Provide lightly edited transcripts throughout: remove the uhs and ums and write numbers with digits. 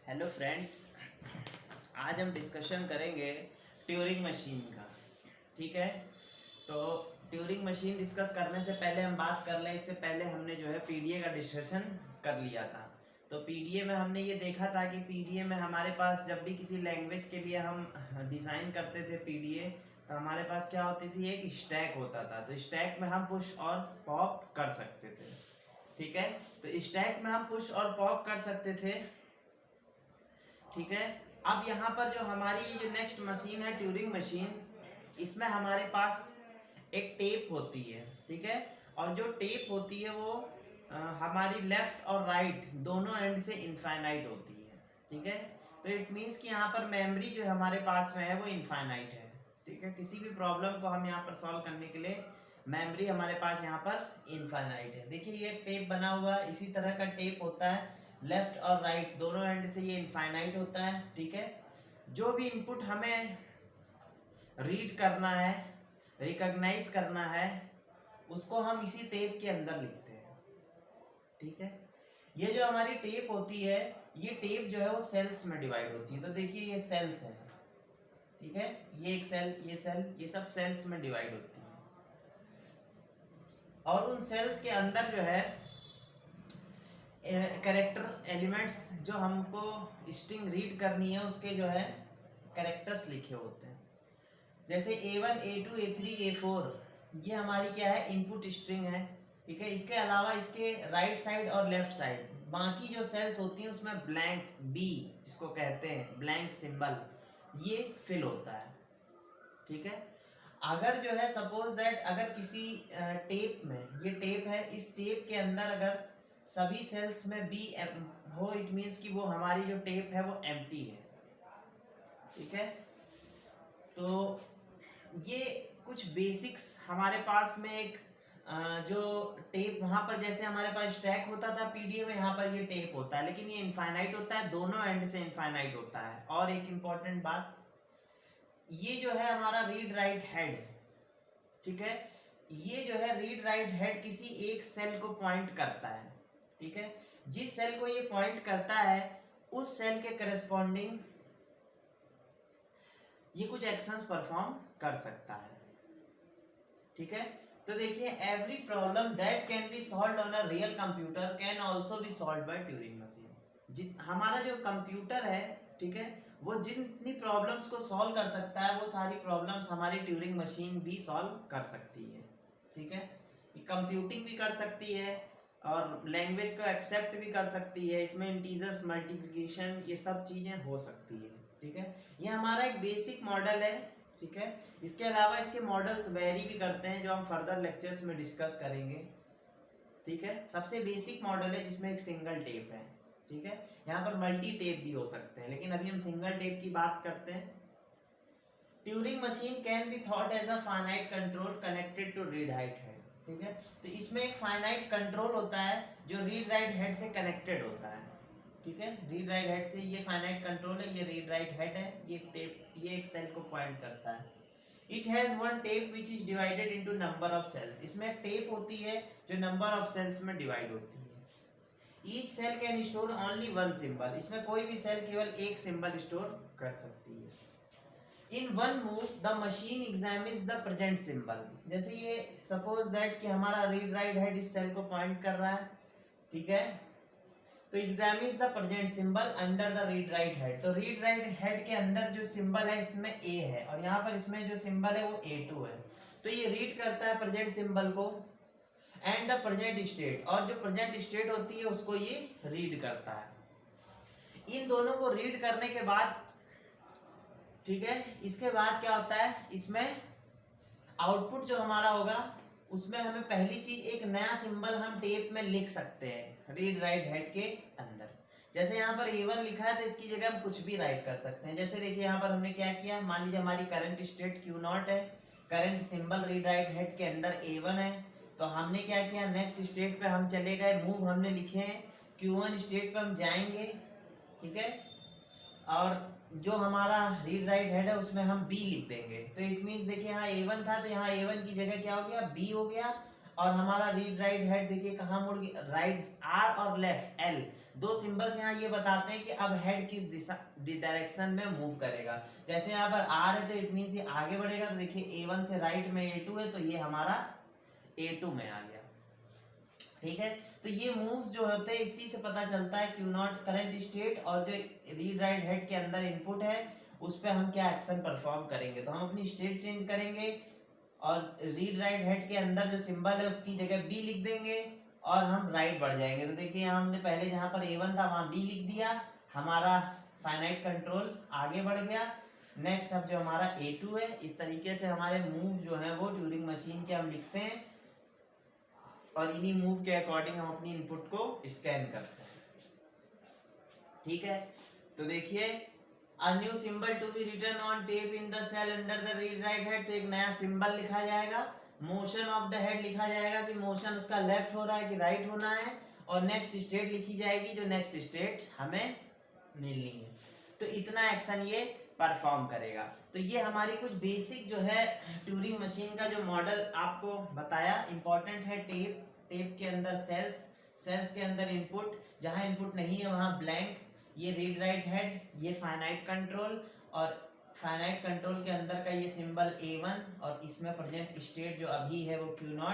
Hello friends, आज हम discussion करेंगे ट्यूरिंग मशीन का। ठीक है, तो ट्यूरिंग मशीन डिस्कस करने से पहले हम बात कर लें, इससे पहले हमने जो है पीडीए का डिस्कशन कर लिया था। तो पीडीए में हमने ये देखा था कि पीडीए में हमारे पास जब भी किसी लैंग्वेज के लिए हम डिज़ाइन करते थे पीडीए, तो हमारे पास क्या होती थी, एक स्टैक होता था। तो स्टैक में हम पुश और पॉप कर सकते थे। ठीक है, तो स्टैक में हम पुश और पॉप कर सकते थे। ठीक है, अब यहाँ पर जो हमारी जो नेक्स्ट मशीन है ट्यूरिंग मशीन, इसमें हमारे पास एक टेप होती है। ठीक है, और जो टेप होती है वो हमारी लेफ्ट और राइट दोनों एंड से इनफाइनाइट होती है। ठीक है, तो इट मीन्स कि यहाँ पर मेमोरी जो हमारे पास में है वो इनफाइनाइट है। ठीक है, किसी भी प्रॉब्लम को हम यहाँ पर सॉल्व करने के लिए मेमोरी हमारे पास यहाँ पर इनफाइनाइट है। देखिए ये टेप बना हुआ इसी तरह का टेप होता है, लेफ्ट और राइट दोनों एंड से ये इनफाइनाइट होता है। ठीक है, जो भी इनपुट हमें रीड करना है, रिकॉग्नाइज करना है, उसको हम इसी टेप के अंदर लिखते हैं। ठीक है, ये जो हमारी टेप होती है, ये टेप जो है वो सेल्स में डिवाइड होती है। तो देखिए ये सेल्स है। ठीक है, ये एक सेल, ये सेल, ये सब सेल्स में डिवाइड होती है। और उन सेल्स के अंदर जो है कैरेक्टर एलिमेंट्स, जो हमको स्ट्रिंग रीड करनी है उसके जो है कैरेक्टर्स लिखे होते हैं। जैसे A1, A2, A3, A4 ये हमारी क्या है, इनपुट स्ट्रिंग है। ठीक है, इसके अलावा इसके राइट साइड और लेफ्ट साइड बाकी जो सेल्स होती हैं उसमें ब्लैंक बी, जिसको कहते हैं ब्लैंक सिंबल, ये फिल होता है। ठीक है, अगर जो है सपोज दैट अगर किसी टेप में, ये टेप है, इस टेप के अंदर अगर सभी सेल्स में बी हो, इट मीन्स कि वो हमारी जो टेप है वो एम्प्टी है। ठीक है, तो ये कुछ बेसिक्स हमारे पास में एक जो टेप वहाँ पर जैसे हमारे पास स्टैक होता था पीडीए में, यहाँ पर ये टेप होता है, लेकिन ये इनफाइनाइट होता है, दोनों एंड से इनफाइनाइट होता है। और एक इम्पॉर्टेंट बात, ये जो है हमारा रीड राइट हेड। ठीक है, ये जो है रीड राइट हेड किसी एक सेल को पॉइंट करता है। ठीक है, जिस सेल को ये पॉइंट करता है उस सेल के करस्पॉन्डिंग ये कुछ एक्शंस परफॉर्म कर सकता है। ठीक है, तो देखिए every problem that can be solved on a real computer can also be solved by Turing machine. हमारा जो कंप्यूटर है, ठीक है, वो जितनी प्रॉब्लम्स को सॉल्व कर सकता है वो सारी प्रॉब्लम्स हमारी ट्यूरिंग मशीन भी सॉल्व कर सकती है। ठीक है, कंप्यूटिंग भी कर सकती है और लैंग्वेज को एक्सेप्ट भी कर सकती है, इसमें इंटीजर्स, मल्टीप्लिकेशन, ये सब चीज़ें हो सकती है। ठीक है, ये हमारा एक बेसिक मॉडल है। ठीक है, इसके अलावा इसके मॉडल्स वेरी भी करते हैं, जो हम फर्दर लेक्चर्स में डिस्कस करेंगे। ठीक है, सबसे बेसिक मॉडल है जिसमें एक सिंगल टेप है। ठीक है, यहाँ पर मल्टी टेप भी हो सकते हैं, लेकिन अभी हम सिंगल टेप की बात करते हैं। Turing machine can be thought as a finite control connected to read write head. ठीक है, तो इसमें एक फाइनाइट कंट्रोल होता है जो रीड राइट हेड से कनेक्टेड होता है। ठीक है, रीड राइट हेड से, ये फाइनाइट कंट्रोल है, ये रीड राइट हेड है, ये टेप, ये एक सेल को पॉइंट करता है। It has one tape which is divided into number of cells. इसमें टेप होती है जो नंबर ऑफ सेल्स में डिवाइड होती है। Each cell can store only one symbol. इसमें कोई भी सेल केवल एक सिंबल स्टोर कर सकती है। In one move the machine examines the present symbol. जैसे ये सपोज दैट कि हमारा रीड राइट हेड इस सेल को पॉइंट कर रहा है। ठीक है, तो examines the present symbol under the read write head. तो रीड राइट हेड के अंदर जो सिंबल है इसमें ए है, और यहाँ पर इसमें जो सिंबल है वो A2 है। तो ये रीड करता है प्रेजेंट सिंबल को एंड द प्रेजेंट स्टेट, और जो प्रेजेंट स्टेट होती है उसको ये रीड करता है। इन दोनों को रीड करने के बाद, ठीक है, इसके बाद क्या होता है, इसमें आउटपुट जो हमारा होगा उसमें हमें पहली चीज एक नया सिंबल हम टेप में लिख सकते हैं रीड राइट हेड के अंदर। जैसे यहाँ पर A1 लिखा है तो इसकी जगह हम कुछ भी राइट कर सकते हैं। जैसे देखिए यहाँ पर हमने क्या किया, मान लीजिए हमारी करंट स्टेट Q0 है, current symbol read write head के अंदर A1 है, तो हमने क्या किया, नेक्स्ट स्टेट पे हम चले गए, मूव हमने लिखे हैं, Q1 स्टेट पे हम जाएंगे। ठीक है, और जो हमारा रीड राइट हेड है उसमें हम B लिख देंगे। तो इट मीन्स देखिए यहाँ A1 था तो यहाँ A1 की जगह क्या हो गया, B हो गया। और हमारा रीड राइट हेड देखिए कहाँ मुड़ गया, राइट आर और लेफ्ट एल, दो सिंबल्स यहाँ ये बताते हैं कि अब हेड किस दिशा डायरेक्शन में मूव करेगा। जैसे यहाँ पर आर है तो इट मीन्स ये आगे बढ़ेगा, तो देखिए A1 से राइट में A2 है तो ये हमारा A2 में आ गया। ठीक है, तो ये मूव्स जो होते हैं इसी से पता चलता है क्यू नॉट करंट स्टेट, और जो रीड राइट हेड के अंदर इनपुट है उस पर हम क्या एक्शन परफॉर्म करेंगे। तो हम अपनी स्टेट चेंज करेंगे और रीड राइट हेड के अंदर जो सिंबल है उसकी जगह बी लिख देंगे और हम राइट बढ़ जाएंगे। तो देखिए यहाँ हमने पहले जहाँ पर A1 था वहाँ बी लिख दिया, हमारा फाइनाइट कंट्रोल आगे बढ़ गया। नेक्स्ट अब जो हमारा A2 है, इस तरीके से हमारे मूव जो है वो ट्यूरिंग मशीन के हम लिखते हैं और इन्हीं मूव के अकॉर्डिंग हम अपनी इनपुट को स्कैन करते हैं। ठीक है, तो देखिए A new symbol to be written on tape in the cell under the read write head, तो एक नया सिंबल लिखा जाएगा, मोशन ऑफ द हेड लिखा जाएगा कि मोशन उसका लेफ्ट हो रहा है कि राइट होना है, और नेक्स्ट स्टेट लिखी जाएगी जो नेक्स्ट स्टेट हमें मिलनी है। तो इतना एक्शन ये परफॉर्म करेगा। तो ये हमारी कुछ बेसिक जो है ट्यूरिंग मशीन का जो मॉडल आपको बताया, इंपॉर्टेंट है। टेप के अंदर सेल्स के अंदर इनपुट, जहाँ इनपुट नहीं है वहाँ ब्लैंक, ये रीड राइट हेड, ये फाइनाइट कंट्रोल, और फाइनाइट कंट्रोल के अंदर का ये सिंबल A1 और इसमें प्रेजेंट स्टेट जो अभी है वो Q0।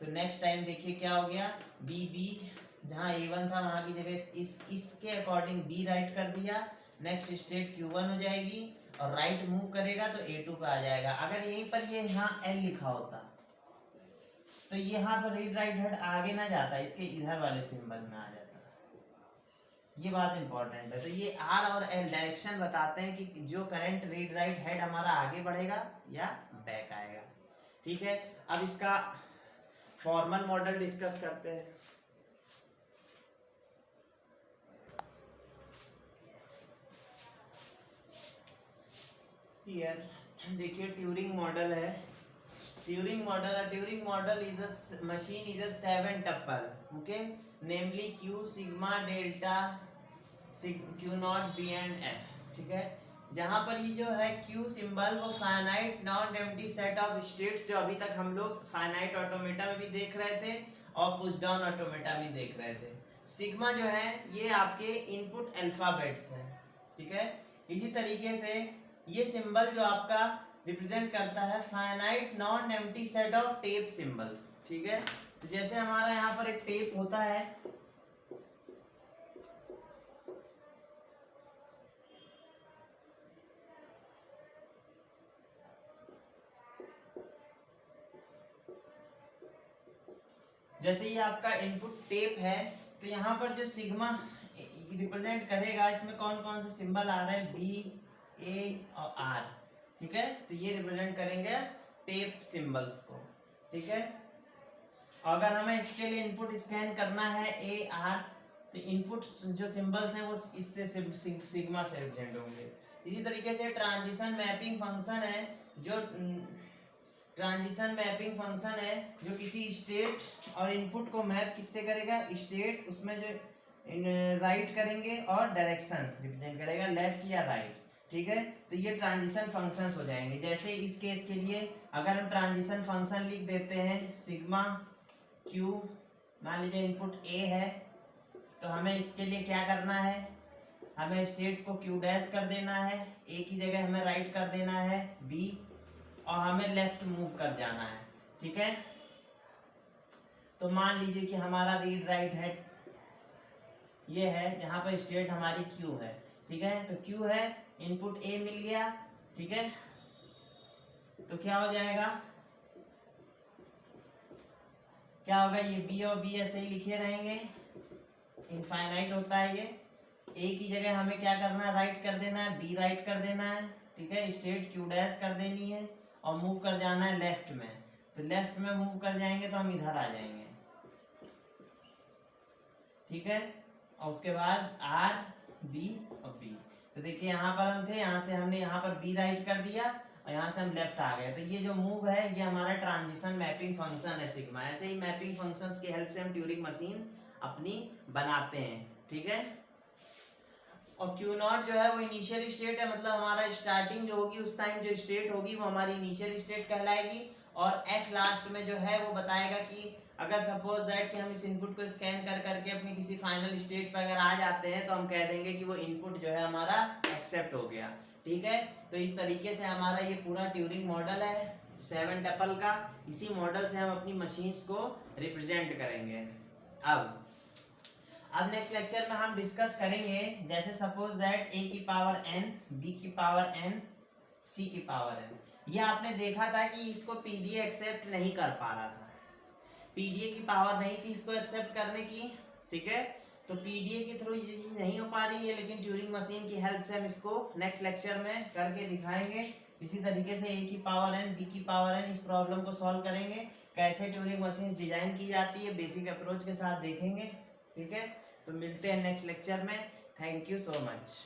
तो नेक्स्ट टाइम देखिए क्या हो गया, बी जहाँ A1 था वहाँ की जगह इसके अकॉर्डिंग B राइट कर दिया, नेक्स्ट स्टेट Q1 हो जाएगी और राइट मूव करेगा तो A2 पे आ जाएगा। अगर यहीं पर ये यहाँ L लिखा होता तो ये यहाँ पर रीड राइट हेड आगे ना जाता, इसके इधर वाले सिंबल में आ जाता। ये बात इंपॉर्टेंट है। तो ये R और L डायरेक्शन बताते हैं कि जो करंट रीड राइट हेड हमारा आगे बढ़ेगा या बैक आएगा। ठीक है, अब इसका फॉर्मल मॉडल डिस्कस करते हैं। हियर देखिए ट्यूरिंग मॉडल है। Turing model is a machine is a 7 tuple, okay, namely Q sigma delta Q0 B and F। ठीक है, जहां पर ये जो है Q सिंबल वो finite non empty set of states, जो अभी तक हम लोग फाइनाइट ऑटोमेटा में भी देख रहे थे और पुश डाउन ऑटोमेटा में देख रहे थे। सिग्मा जो है ये आपके इनपुट अल्फाबेट्स हैं। ठीक है, इसी तरीके से ये सिंबल जो आपका रिप्रेजेंट करता है finite non empty set of tape symbols. ठीक है, तो जैसे हमारा यहाँ पर एक टेप होता है, जैसे ये आपका इनपुट टेप है, तो यहाँ पर जो सिग्मा रिप्रेजेंट करेगा इसमें कौन कौन से सिंबल आ रहे हैं, B, A और R। ठीक है, तो ये रिप्रेजेंट करेंगे टेप सिंबल्स को। ठीक है, अगर हमें इसके लिए इनपुट स्कैन करना है A, R, तो इनपुट जो सिंबल्स हैं वो इससे सिग्मा से रिप्रेजेंट होंगे। इसी तरीके से ट्रांजिशन मैपिंग फंक्शन है, जो ट्रांजिशन मैपिंग फंक्शन है जो किसी स्टेट और इनपुट को मैप किससे करेगा, स्टेट, उसमें जो राइट करेंगे और डायरेक्शंस रिप्रेजेंट करेगा लेफ्ट या राइट। ठीक है, तो ये ट्रांजिशन फंक्शंस हो जाएंगे। जैसे इस केस के लिए अगर हम ट्रांजिशन फंक्शन लिख देते हैं सिग्मा Q, मान लीजिए इनपुट A है, तो हमें इसके लिए क्या करना है, हमें स्टेट को Q डैश कर देना है, A की जगह हमें राइट कर देना है B, और हमें लेफ्ट मूव कर जाना है। ठीक है, तो मान लीजिए कि हमारा रीड राइट हेड ये है जहां पर स्टेट हमारी Q है। ठीक है, तो Q है, इनपुट A मिल गया। ठीक है, तो क्या हो जाएगा, क्या होगा, ये B और B ऐसे ही लिखे रहेंगे, इनफाइनाइट होता है ये। A की जगह हमें क्या करना है, राइट कर देना है, B राइट कर देना है। ठीक है, स्टेट Q डैश कर देनी है और मूव कर जाना है लेफ्ट में। तो लेफ्ट में मूव कर जाएंगे तो हम इधर आ जाएंगे। ठीक है, और उसके बाद R, B और B। तो देखिए यहाँ पर हम थे, यहाँ से हमने यहाँ पर B राइट कर दिया और यहाँ से हम लेफ्ट आ गए। तो ये जो मूव है ये हमारा ट्रांजिशन मैपिंग फंक्शन है सिग्मा। ऐसे ही मैपिंग फंक्शंस की हेल्प से हम ट्यूरिंग मशीन अपनी बनाते हैं। ठीक है, और Q0 जो है वो इनिशियल स्टेट है, मतलब हमारा स्टार्टिंग जो होगी उस टाइम जो स्टेट होगी वो हमारी इनिशियल स्टेट कहलाएगी, और एफ लास्ट में जो है वो बताएगा कि अगर सपोज दैट कि हम इस इनपुट को स्कैन कर करके अपनी किसी फाइनल स्टेट पर अगर आ जाते हैं तो हम कह देंगे कि वो इनपुट जो है हमारा एक्सेप्ट हो गया। ठीक है, तो इस तरीके से हमारा ये पूरा ट्यूरिंग मॉडल है 7 टपल का। इसी मॉडल से हम अपनी मशीन्स को रिप्रेजेंट करेंगे। अब नेक्स्ट लेक्चर में हम डिस्कस करेंगे जैसे सपोज दैट a की पावर n, b की पावर n, c की पावर n। ये आपने देखा था कि इसको पीडीए एक्सेप्ट नहीं कर पा रहा था, पीडीए की पावर नहीं थी इसको एक्सेप्ट करने की। ठीक है, तो पीडीए के थ्रू ये चीज नहीं हो पा रही है, लेकिन ट्यूरिंग मशीन की हेल्प से हम इसको नेक्स्ट लेक्चर में करके दिखाएंगे। इसी तरीके से a की पावर n, b की पावर n इस प्रॉब्लम को सॉल्व करेंगे, कैसे ट्यूरिंग मशीन डिजाइन की जाती है बेसिक अप्रोच के साथ देखेंगे। ठीक है, तो मिलते हैं नेक्स्ट लेक्चर में। Thank you so much.